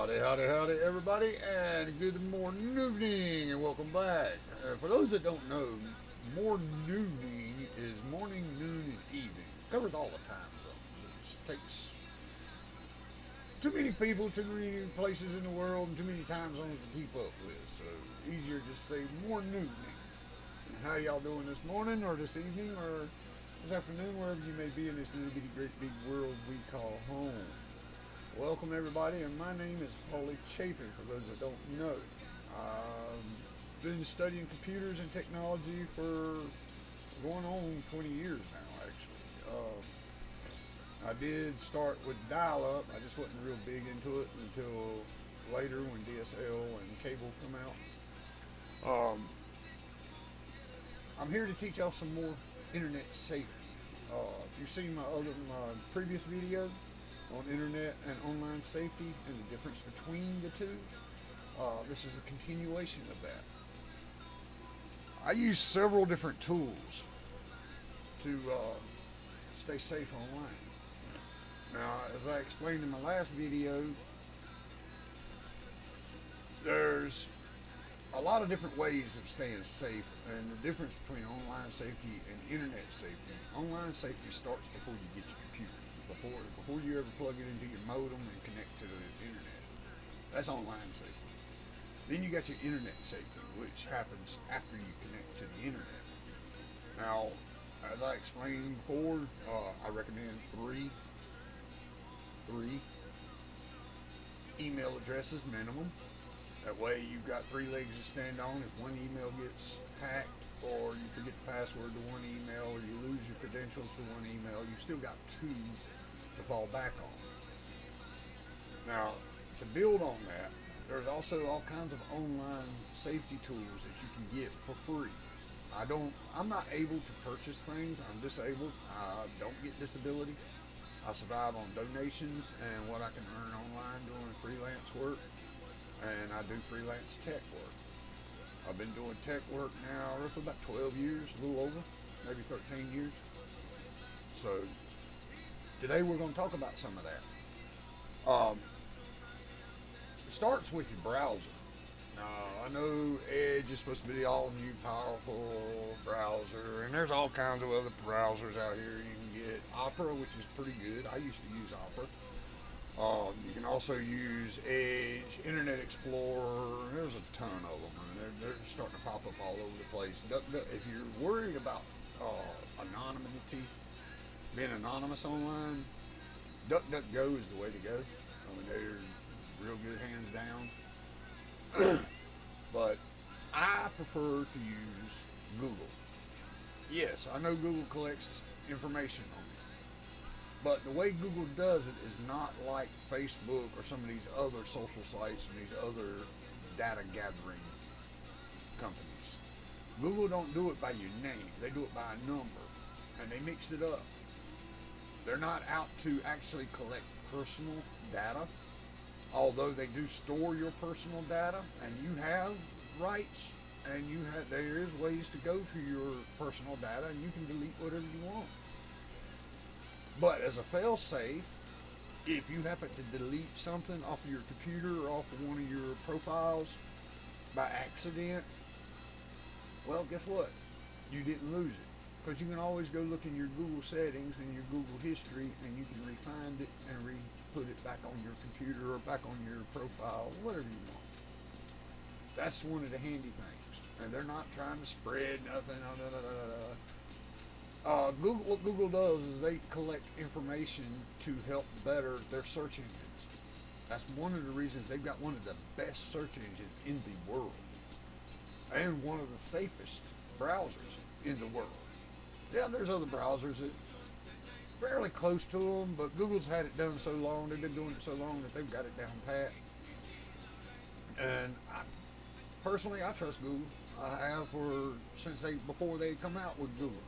Howdy, everybody, and good morning, evening, and welcome back. For those that don't know, morning is morning, noon, and evening. Covers all the time zones. It takes too many people, too many places in the world, and too many time zones to keep up with. So easier just say morning. How y'all doing this morning, or this evening, or this afternoon, wherever you may be in this little bitty great big world we call home? Welcome everybody, and my name is Harley Chapin, for those that don't know. I've been studying computers and technology for going on 20 years now, actually. I did start with dial-up. I just wasn't real big into it until later when DSL and cable come out. I'm here to teach y'all some more internet safety. If you've seen my previous video on internet and online safety and the difference between the two, this is a continuation of that. I use several different tools to stay safe online. Now, as I explained in my last video, there's a lot of different ways of staying safe, and the difference between online safety and internet safety. Online safety starts before you get your computer. Before you ever plug it into your modem and connect to the internet. That's online safety. Then you got your internet safety, which happens after you connect to the internet. Now, as I explained before, I recommend three email addresses minimum. That way you've got three legs to stand on. If one email gets hacked, or you forget the password to one email, or you lose your credentials to one email, you've still got two to fall back on. Now, to build on that, there's also all kinds of online safety tools that you can get for free. I'm not able to purchase things. I'm disabled. I don't get disability. I survive on donations and what I can earn online doing freelance work, and I do freelance tech work. I've been doing tech work now for about 12 years, a little over, maybe 13 years. So today we're going to talk about some of that. It starts with your browser. Now, I know Edge is supposed to be the all new powerful browser, and there's all kinds of other browsers out here. You can get Opera, which is pretty good. I used to use Opera. You can also use Edge, Internet Explorer. There's a ton of them, and they're starting to pop up all over the place. If you're worried about anonymity, being anonymous online, DuckDuckGo is the way to go. I mean, they're real good, hands down. But I prefer to use Google. Yes, I know Google collects information on me. But the way Google does it is not like Facebook or some of these other social sites and these other data gathering companies. Google don't do it by your name. They do it by a number. And they mix it up. They're not out to actually collect personal data. Although they do store your personal data, and you have rights, and there is ways to go to your personal data, and you can delete whatever you want. But as a fail-safe, if you happen to delete something off of your computer or off of one of your profiles by accident, well, guess what? You didn't lose it. Because you can always go look in your Google settings and your Google history, and you can re-find it and put it back on your computer or back on your profile, whatever you want. That's one of the handy things. And they're not trying to spread nothing. What Google does is they collect information to help better their search engines. That's one of the reasons they've got one of the best search engines in the world. And one of the safest browsers in the world. Yeah, there's other browsers that fairly close to them, but Google's had it done so long, they've been doing it so long that they've got it down pat. And personally, I trust Google. I have before they come out with Google.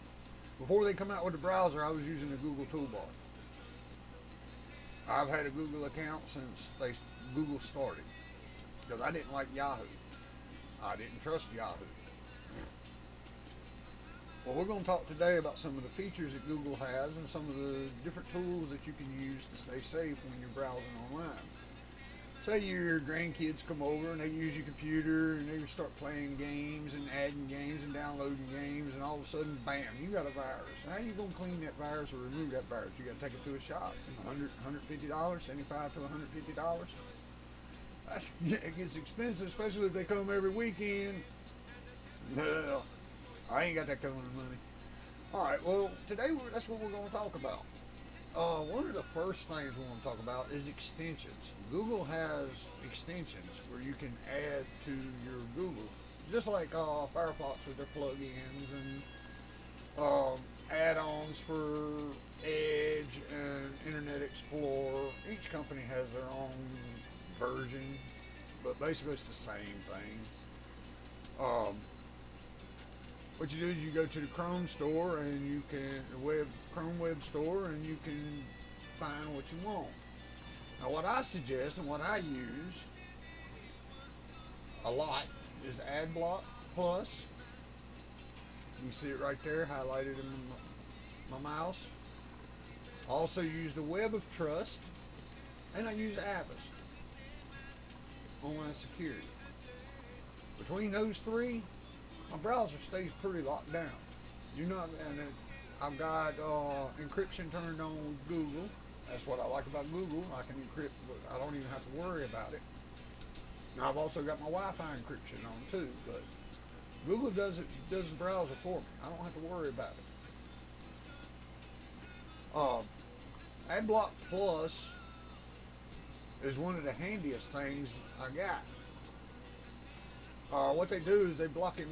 Before they come out with the browser, I was using the Google toolbar. I've had a Google account since Google started, because I didn't like Yahoo. I didn't trust Yahoo. Well, we're going to talk today about some of the features that Google has and some of the different tools that you can use to stay safe when you're browsing online. say your grandkids come over and they use your computer and they start playing games and adding games and downloading games, and all of a sudden, bam, you got a virus. How are you going to clean that virus or remove that virus? You got to take it to a shop. $150, $75 to $150. It gets expensive, especially if they come every weekend. No, I ain't got that kind of money. All right, well, today that's what we're going to talk about. One of the first things we want to talk about is extensions. Google has extensions where you can add to your Google, just like Firefox with their plugins and add-ons for Edge and Internet Explorer. Each company has their own version, but basically it's the same thing. What you do is you go to the Chrome store and you can Chrome web store, and you can find what you want. Now, what I suggest and what I use a lot is Adblock Plus. You can see it right there, highlighted in my mouse. I also use the Web of Trust, and I use Avast, Online Security. Between those three, my browser stays pretty locked down. And I've got encryption turned on with Google. That's what I like about Google. I can encrypt, but I don't even have to worry about it. Now, I've also got my Wi-Fi encryption on too, but Google does the browser for me. I don't have to worry about it. Adblock Plus is one of the handiest things I got. What they do is they block them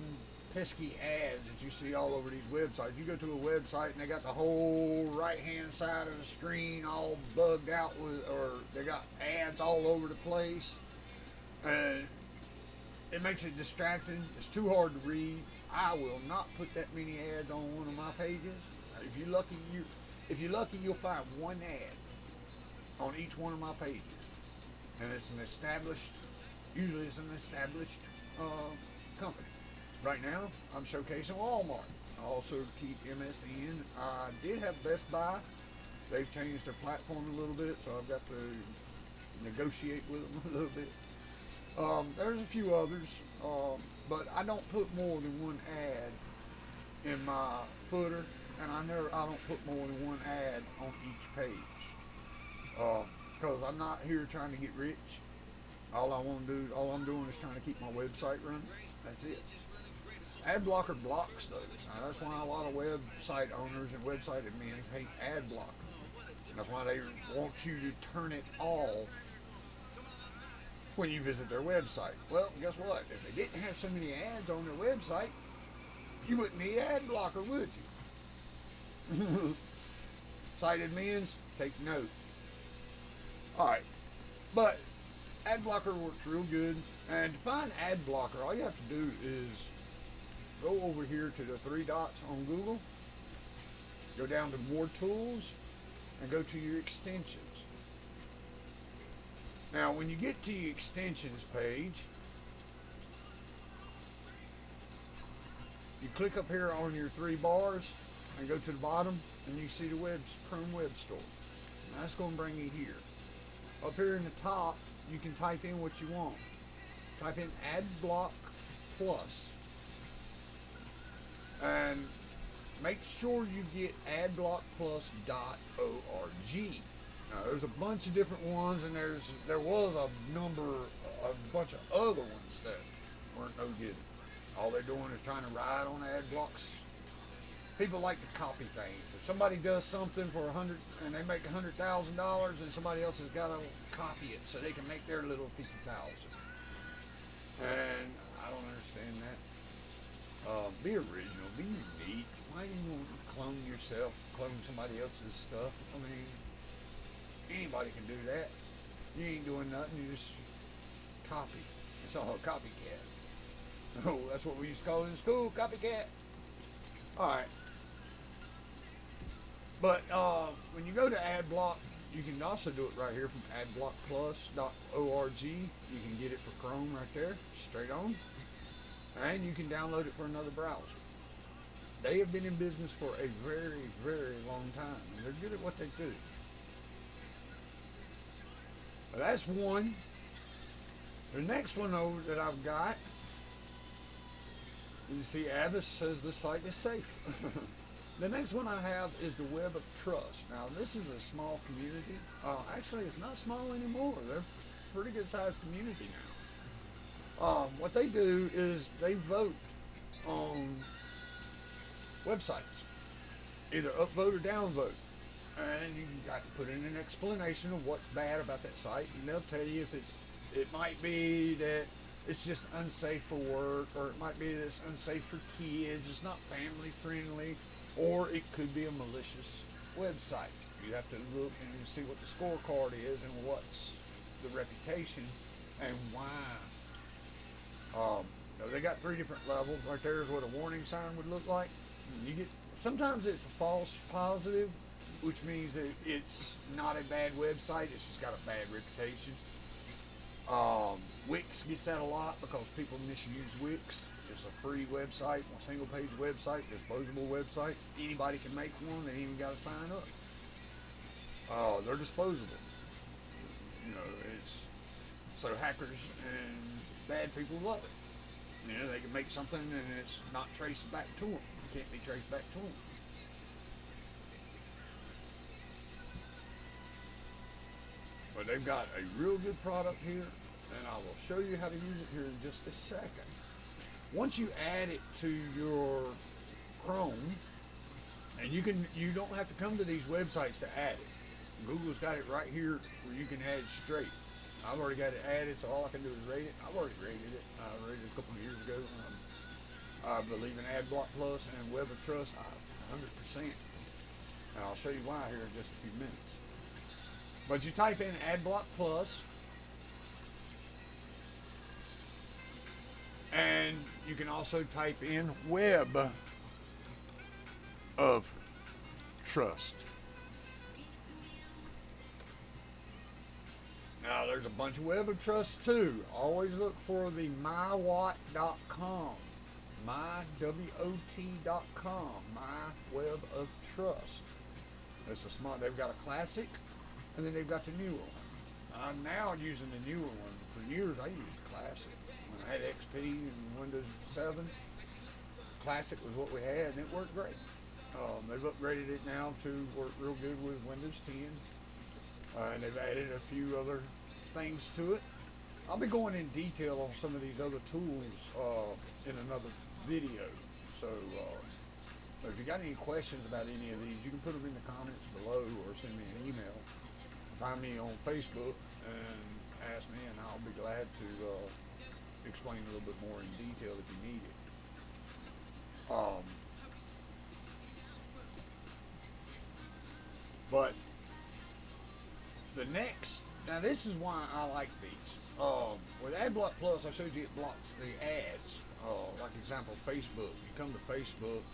pesky ads that you see all over these websites. You go to a website and they got the whole right-hand side of the screen all bugged out or they got ads all over the place. And it makes it distracting. It's too hard to read. I will not put that many ads on one of my pages. If you're lucky, you'll find one ad on each one of my pages. And it's usually it's an established company. Right now, I'm showcasing Walmart. I also keep MSN. I did have Best Buy. They've changed their platform a little bit, so I've got to negotiate with them a little bit. There's a few others, but I don't put more than one ad in my footer, and I don't put more than one ad on each page, because I'm not here trying to get rich. All I'm doing is trying to keep my website running. That's it. Ad blocker blocks those. Now, that's why a lot of website owners and website admins hate ad blocker. That's why they want you to turn it off when you visit their website. Well, guess what? If they didn't have so many ads on their website, you wouldn't need ad blocker, would you? Site admins, take note. Alright, but ad blocker works real good. And to find ad blocker, all you have to do is go over here to the three dots on Google, go down to more tools, and go to your extensions. Now, when you get to your extensions page, you click up here on your three bars and go to the bottom, and you see the Chrome Web Store. And that's going to bring you here. Up here in the top, you can type in what you want. Type in Adblock Plus. And make sure you get adblockplus.org. Now, there's a bunch of different ones, and there was a bunch of other ones that weren't no good. All they're doing is trying to ride on ad blocks. People like to copy things. If somebody does something for and they make $100,000, and somebody else has got to copy it so they can make their little 50,000. And I don't understand that. Be original, be unique. Why do you want to clone yourself, clone somebody else's stuff? I mean, anybody can do that. You ain't doing nothing, you just copy. It's all a copycat. Oh, that's what we used to call it in school, copycat. Alright. But when you go to Adblock, you can also do it right here from adblockplus.org. You can get it for Chrome right there, straight on. And you can download it for another browser. They have been in business for a very, very long time, and they're good at what they do. But that's one. The next one though that I've got, you see Avast says this site is safe. The next one I have is the Web of Trust. Now this is a small community. Actually, it's not small anymore. They're a pretty good sized community now. What they do is they vote on websites, either upvote or downvote. And you got to put in an explanation of what's bad about that site, and they'll tell you if it might be that it's just unsafe for work, or it might be that it's unsafe for kids, it's not family friendly, or it could be a malicious website. You have to look and see what the scorecard is and what's the reputation and why. They got 3 different levels. Right there is what a warning sign would look like. You get sometimes it's a false positive, which means that it's not a bad website, it's just got a bad reputation. Wix gets that a lot because people misuse Wix. It's a free website, a single page website, disposable website. Anybody can make one, they ain't even got to sign up. They're disposable. It's so hackers and bad people love it. They can make something and it's not traced back to them. It can't be traced back to them. But they've got a real good product here, and I will show you how to use it here in just a second. Once you add it to your Chrome, and you don't have to come to these websites to add it. Google's got it right here where you can add it straight. I've already got it added, so all I can do is rate it. I've already rated it. I rated it a couple of years ago. I believe in Adblock Plus and Web of Trust 100%. And I'll show you why here in just a few minutes. But you type in Adblock Plus, and you can also type in Web of Trust. Now there's a bunch of Web of Trust too. Always look for the mywot.com, mywot.com, My Web of Trust. It's a smart. They've got a classic, and then they've got the newer one. I'm now using the newer one. For years I used classic. When I had XP and Windows 7, classic was what we had, and it worked great. They've upgraded it now to work real good with Windows 10, and they've added a few other things to it. I'll be going in detail on some of these other tools in another video. So if you got any questions about any of these, you can put them in the comments below or send me an email. Find me on Facebook and ask me, and I'll be glad to explain a little bit more in detail if you need it. But the next, now this is why I like these. With Adblock Plus, I showed you it blocks the ads. Like example, Facebook. You come to Facebook,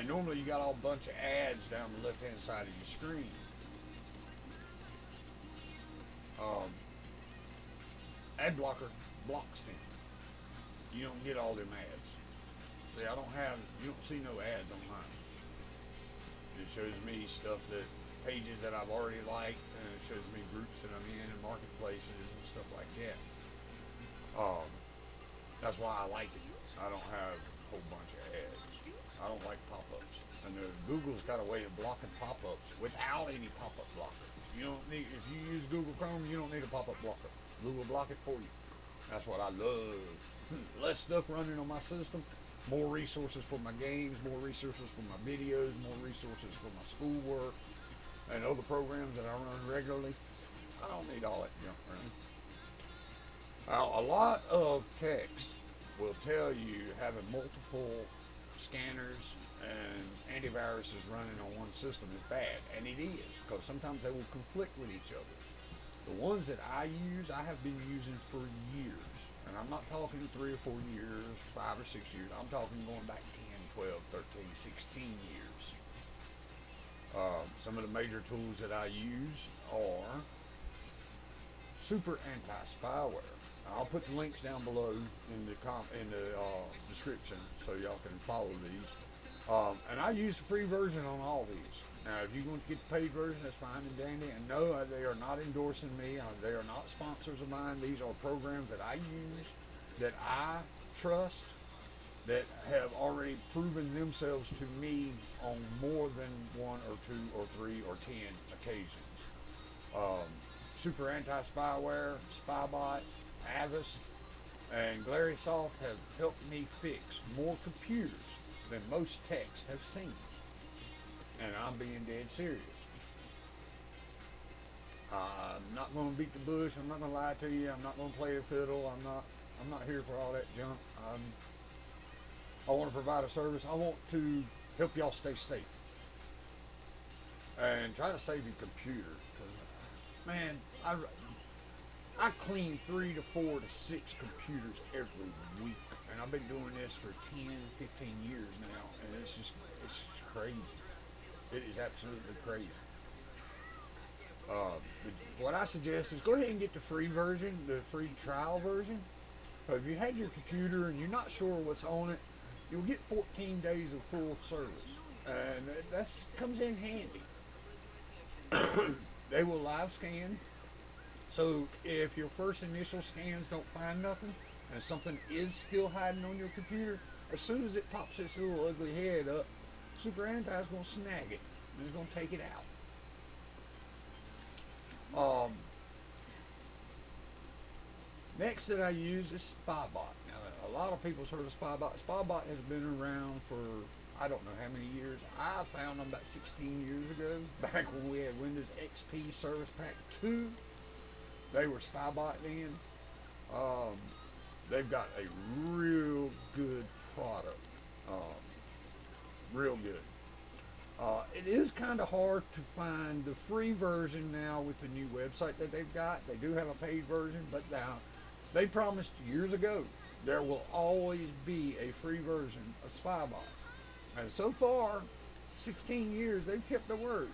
normally you got a bunch of ads down the left-hand side of your screen. Ad blocker blocks them. You don't get all them ads. See, you don't see no ads on mine. It shows me stuff pages that I've already liked, and it shows me groups that I'm in and marketplaces and stuff like that. That's why I like it. I don't have a whole bunch of ads. I don't like pop-ups. And Google's got a way of blocking pop-ups without any pop-up blocker. You don't need, if you use Google Chrome, you don't need a pop-up blocker. Google block it for you. That's what I love. Less stuff running on my system, more resources for my games, more resources for my videos, more resources for my schoolwork, and other programs that I run regularly. I don't need all that junk running. Now, a lot of text will tell you having multiple scanners and antiviruses running on one system is bad, and it is, because sometimes they will conflict with each other. The ones that I use, I have been using for years, and I'm not talking 3 or 4 years, 5 or 6 years, I'm talking going back 10, 12, 13, 16 years. Some of the major tools that I use are Superantispyware. I'll put the links down below in the description so y'all can follow these. And I use the free version on all these. Now, if you want to get the paid version, that's fine and dandy. And no, they are not endorsing me. They are not sponsors of mine. These are programs that I use, that I trust, that have already proven themselves to me on more than one or two or three or 10 occasions. Superantispyware, Spybot, Avast, and Glarysoft have helped me fix more computers than most techs have seen. And I'm being dead serious. I'm not going to beat the bush. I'm not going to lie to you. I'm not going to play the fiddle. I'm not here for all that junk. I want to provide a service. I want to help y'all stay safe and try to save your computer. Man, I clean 3 to 4 to 6 computers every week, and I've been doing this for 10, 15 years now, and it's just crazy. It is absolutely crazy. What I suggest is go ahead and get the free version, the free trial version. If you had your computer and you're not sure what's on it, you'll get 14 days of full service, and that comes in handy. They will live scan, so if your first initial scans don't find nothing and something is still hiding on your computer, as soon as it pops its little ugly head up, Super Anti is going to snag it and it's going to take it out. Next that I use is Spybot. Now, a lot of people's heard of Spybot. Spybot has been around for I don't know how many years. I found them about 16 years ago, back when we had Windows XP Service Pack 2. They were Spybot then. They've got a real good product. Real good. It is kind of hard to find the free version now with the new website that they've got. They do have a paid version, but now they promised years ago there will always be a free version of Spybot. And so far, 16 years, they've kept their word.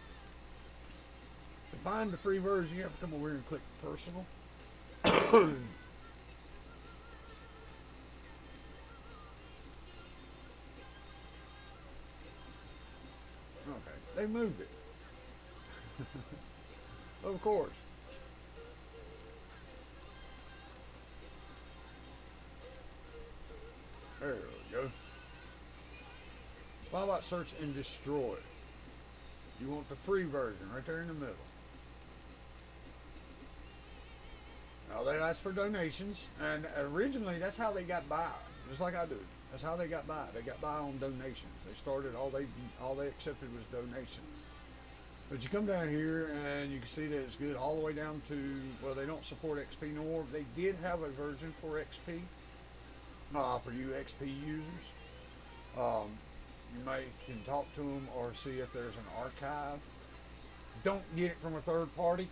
To find the free version, you have to come over here and click personal. Okay, they moved it. Of course. There we go. Spybot search and destroy. You want the free version right there in the middle. Now they ask for donations, and originally that's how they got by, just like I do. That's how they got by. They got by on donations. They started all they accepted was donations. But you come down here and you can see that it's good all the way down to, well, they don't support XP no more. They did have a version for XP, for you XP users. You can talk to them or see if there's an archive. Don't get it from a third party.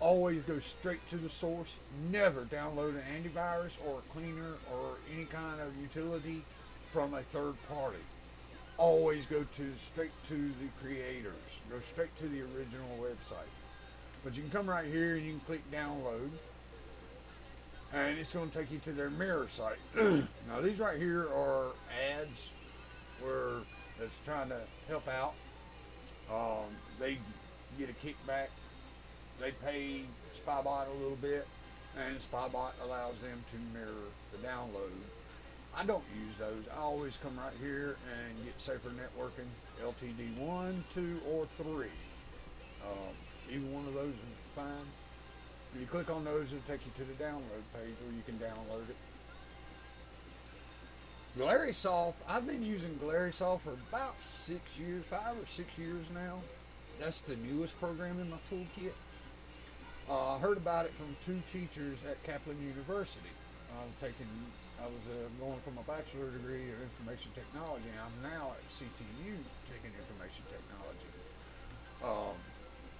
Always go straight to the source. Never download an antivirus or a cleaner or any kind of utility from a third party. Always go straight to the creators. Go straight to the original website. But you can come right here and you can click download, and it's going to take you to their mirror site. Now these right here are ads where that's trying to help out. They get a kickback. They pay Spybot a little bit, and Spybot allows them to mirror the download. I don't use those. I always come right here and get Safer Networking, LTD 1, 2, or 3. Either one of those is fine. If you click on those, it'll take you to the download page where you can download it. Glarysoft, I've been using Glarysoft for about 6 years, 5 or 6 years now. That's the newest program in my toolkit. I heard about it from 2 teachers at Chapin University. I was going for my bachelor degree in information technology. I'm now at CTU taking information technology.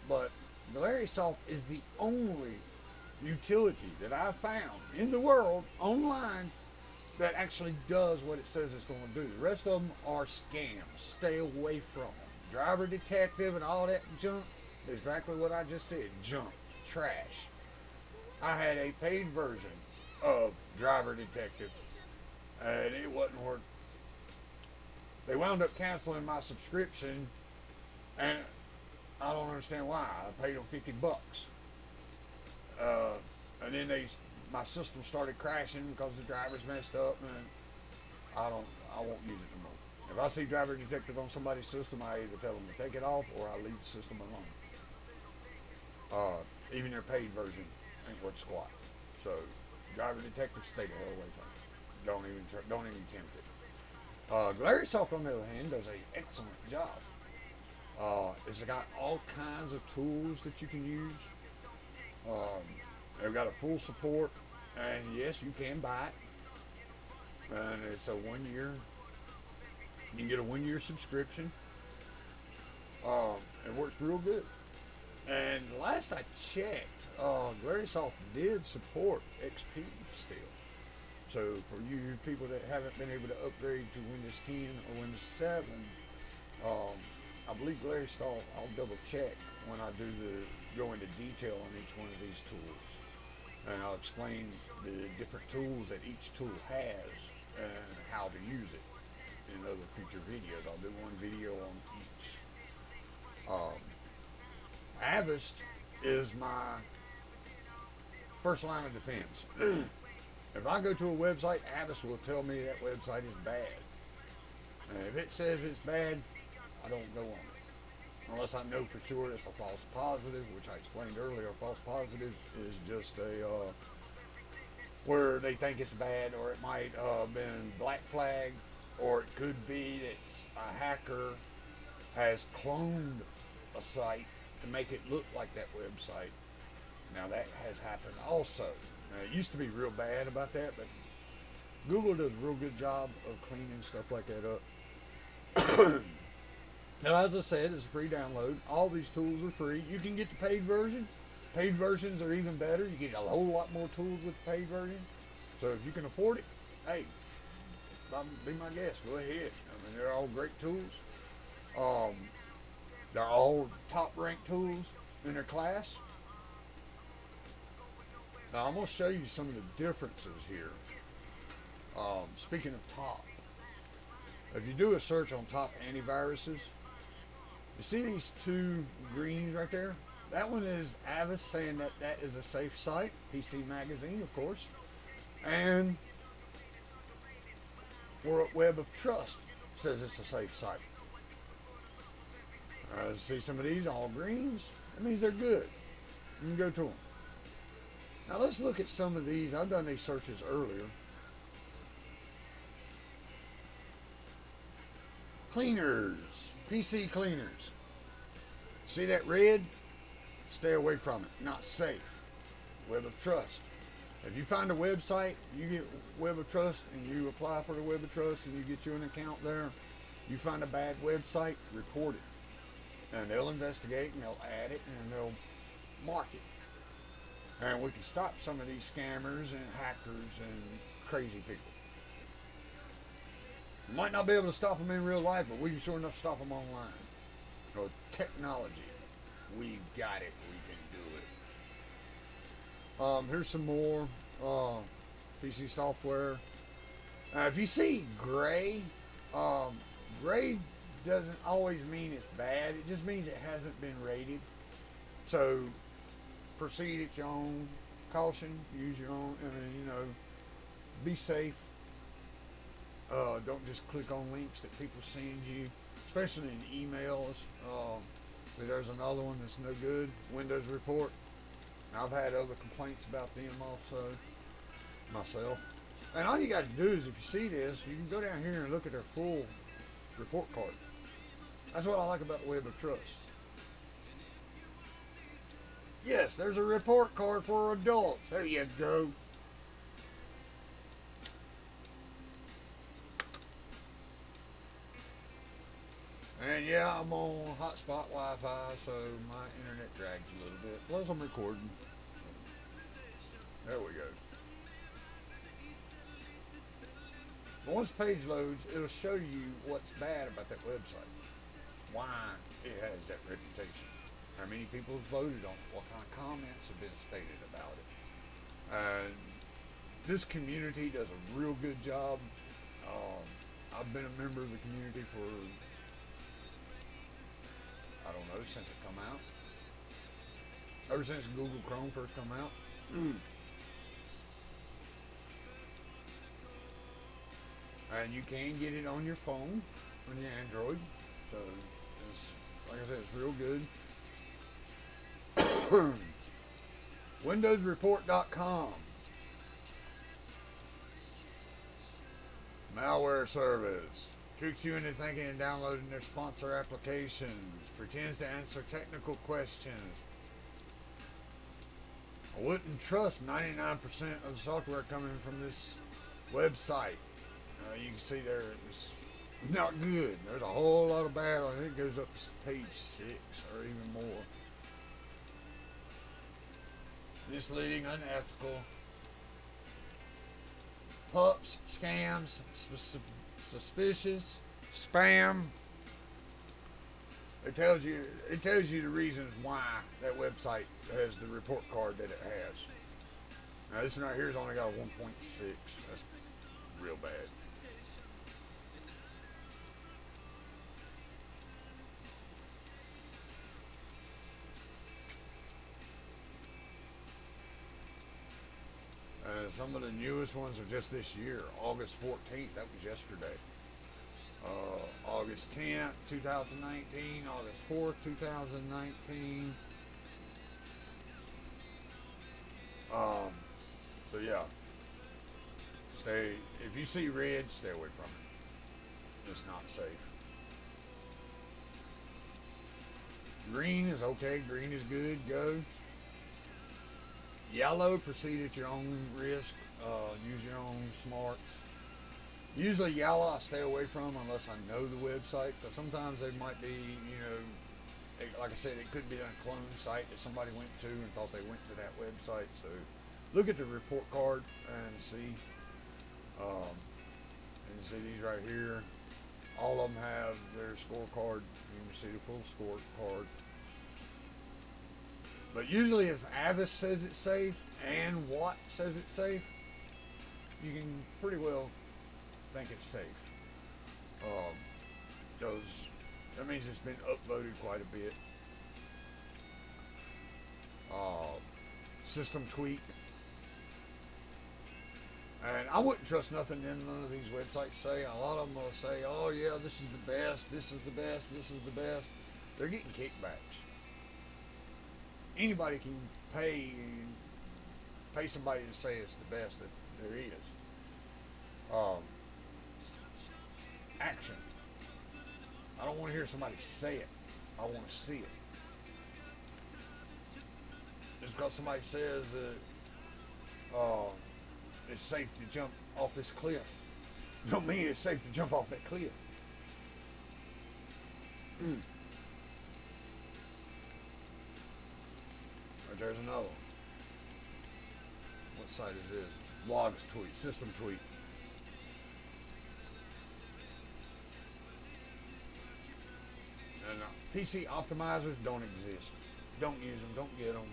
But Glarysoft is the only utility that I've found in the world online that actually does what it says it's going to do. The rest of them are scams. Stay away from them. Driver detective and all that junk, exactly what I just said, junk, trash. I had a paid version of Driver Detective, and it wasn't worth They wound up canceling my subscription, and I don't understand why. I paid them $50, uh, and then my system started crashing because the drivers messed up, and I won't use it no more. If I see driver detective on somebody's system, I either tell them to take it off or I leave the system alone. Even their paid version ain't worth squat. So, driver detective, stay the hell away from it. Don't even tempt it. Glarysoft, on the other hand, does an excellent job. It's got all kinds of tools that you can use. They've got a full support, and yes, you can buy it. And it's a 1 year. You can get a 1 year subscription. It works real good. And last I checked, Glarysoft did support XP still. So for you people that haven't been able to upgrade to Windows 10 or Windows 7, I believe Glarysoft, I'll double check when I go into detail on each one of these tools. And I'll explain the different tools that each tool has and how to use it in other future videos. I'll do one video on each. Avast is my first line of defense. If I go to a website, Avast will tell me that website is bad. And if it says it's bad, I don't go on it. Unless I know for sure it's a false positive, which I explained earlier. A false positive is just where they think it's bad, or it might have been black flagged, or it could be that a hacker has cloned a site to make it look like that website. Now that has happened also. Now, it used to be real bad about that, but Google does a real good job of cleaning stuff like that up. Now, as I said, it's a free download. All these tools are free. You can get the paid version. Paid versions are even better. You get a whole lot more tools with the paid version. So if you can afford it, hey, be my guest. Go ahead. I mean, they're all great tools. They're all top-ranked tools in their class. Now, I'm going to show you some of the differences here. Speaking of top, if you do a search on top antiviruses, you see these two greens right there? That one is Avast saying that that is a safe site. PC Magazine, of course. And WOT Web of Trust says it's a safe site. See some of these, all greens? That means they're good. You can go to them. Now let's look at some of these. I've done these searches earlier. Cleaners. PC cleaners. See that red? Stay away from it. Not safe. Web of Trust. If you find a website, you get Web of Trust, and you apply for the Web of Trust, and you get you an account there, you find a bad website, report it. And they'll investigate, and they'll add it, and they'll mark it. And we can stop some of these scammers and hackers and crazy people. We might not be able to stop them in real life, but we can sure enough stop them online. So technology, we got it. We can do it. Here's some more PC software. If you see gray, gray doesn't always mean it's bad. It just means it hasn't been rated. So proceed at your own caution. Use your own, be safe. Don't just click on links that people send you, especially in emails. There's another one that's no good, Windows Report. I've had other complaints about them also, myself. And all you got to do is, if you see this, you can go down here and look at their full report card. That's what I like about the Web of Trust. Yes, there's a report card for adults. There you go. And yeah, I'm on hotspot Wi-Fi, so my internet drags a little bit. Plus I'm recording. There we go. Once the page loads, it'll show you what's bad about that website. Why it has that reputation. How many people have voted on it. What kind of comments have been stated about it. And this community does a real good job. I've been a member of the community for, I don't know, since it come out. Ever since Google Chrome first come out. And you can get it on your phone, on your Android. So, it's, like I said, it's real good. WindowsReport.com. Malware service. Tricks you into thinking and downloading their sponsor applications. Pretends to answer technical questions. I wouldn't trust 99% of the software coming from this website. You can see there it's not good. There's a whole lot of bad. I think it goes up to page 6 or even more. Misleading, unethical. Pups, scams, suspicious, spam. It tells you the reasons why that website has the report card that it has. Now this one right here has only got a 1.6. That's real bad. Some of the newest ones are just this year. August 14th, that was yesterday. August 10th, 2019. August 4th, 2019. So yeah. If you see red, stay away from it. It's not safe. Green is okay. Green is good. Go. Yellow, proceed at your own risk. Use your own smarts. Usually yellow I stay away from unless I know the website. But sometimes they might be, like I said, it could be a clone site that somebody went to and thought they went to that website. So look at the report card and see. And see these right here. All of them have their scorecard. You can see the full scorecard. But usually if Avast says it's safe and WOT says it's safe, you can pretty well think it's safe. Because that means it's been upvoted quite a bit. System tweak. And I wouldn't trust nothing none of these websites say. A lot of them will say, oh yeah, this is the best, this is the best, this is the best. They're getting kickbacks. Anybody can pay somebody to say it's the best that there is. Action. I don't want to hear somebody say it. I want to see it. Just because somebody says that it's safe to jump off this cliff, don't mean it's safe to jump off that cliff. There's another one. What site is this? Logs tweet, system tweet. And PC optimizers don't exist. Don't use them. Don't get them.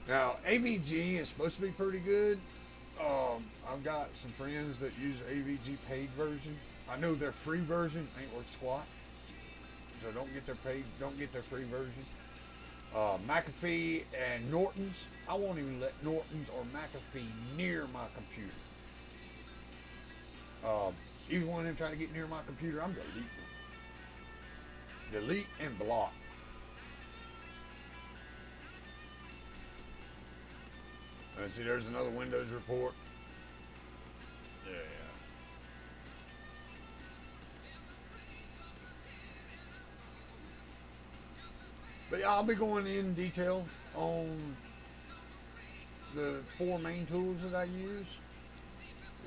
Now, AVG is supposed to be pretty good. I've got some friends that use AVG paid version. I know their free version ain't worth squat. So don't get their free version. McAfee and Norton's. I won't even let Norton's or McAfee near my computer. Either one of them try to get near my computer, I'm deleting them. Delete and block. And see, there's another Windows report. Yeah. But yeah, I'll be going in detail on the 4 main tools that I use,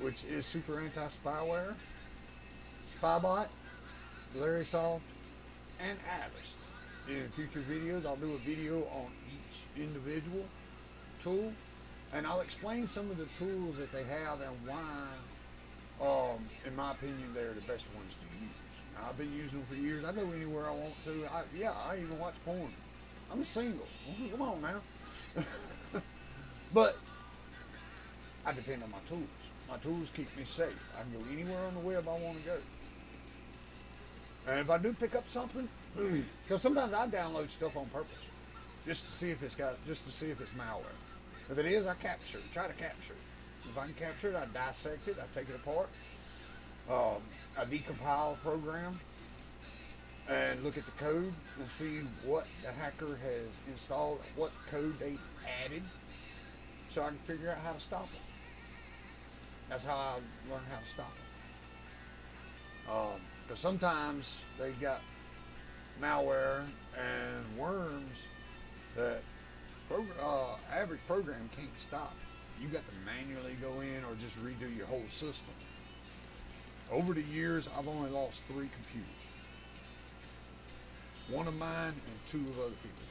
which is Superantispyware, Spybot, Glarysoft, and Avast. In future videos, I'll do a video on each individual tool, and I'll explain some of the tools that they have and why, in my opinion, they're the best ones to use. I've been using them for years. I go anywhere I want to. I even watch porn. I'm single. Come on now. But I depend on my tools. My tools keep me safe. I can go anywhere on the web I want to go. And if I do pick up something, because sometimes I download stuff on purpose, just to see if it's malware. If it is, I capture it, try to capture it. If I can capture it, I dissect it, I take it apart, I decompile a program, and look at the code and see what the hacker has installed, what code they added, so I can figure out how to stop it. That's how I learn how to stop it. Because sometimes they got malware and worms that average program can't stop. You got to manually go in or just redo your whole system. Over the years, I've only lost 3 computers. One of mine and 2 of other people.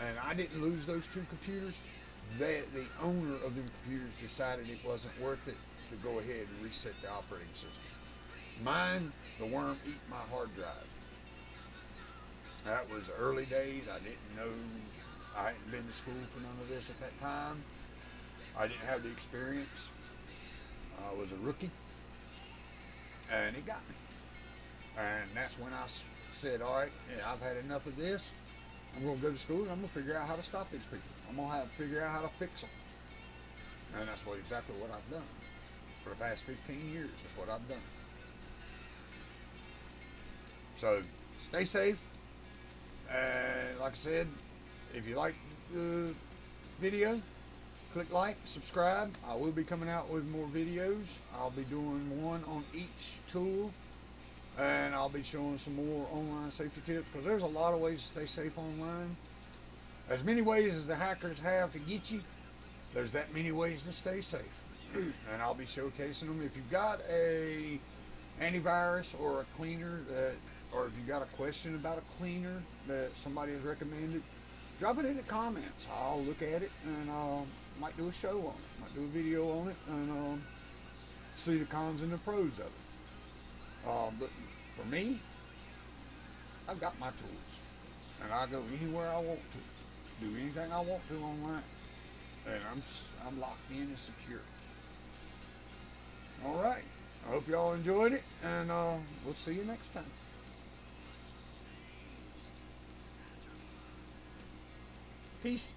And I didn't lose those 2 computers. The owner of them computers decided it wasn't worth it to go ahead and reset the operating system. Mine, the worm ate my hard drive. That was early days. I didn't know. I hadn't been to school for none of this at that time. I didn't have the experience. I was a rookie. And it got me. And that's when I said, all right, I've had enough of this. I'm going to go to school and I'm going to figure out how to stop these people. I'm going to have to figure out how to fix them. And that's exactly what I've done. For the past 15 years, that's what I've done. So, stay safe. And like I said, if you like the video, click like, subscribe. I will be coming out with more videos. I'll be doing one on each tool. And I'll be showing some more online safety tips, because there's a lot of ways to stay safe online. As many ways as the hackers have to get you, there's that many ways to stay safe. And I'll be showcasing them. If you've got a antivirus or a cleaner or if you've got a question about a cleaner that somebody has recommended, drop it in the comments. I'll look at it and might do a show on it, might do a video on it, and see the cons and the pros of it. But for me, I've got my tools, and I go anywhere I want to, do anything I want to online, and I'm locked in and secure. All right, I hope y'all enjoyed it, and we'll see you next time. Peace.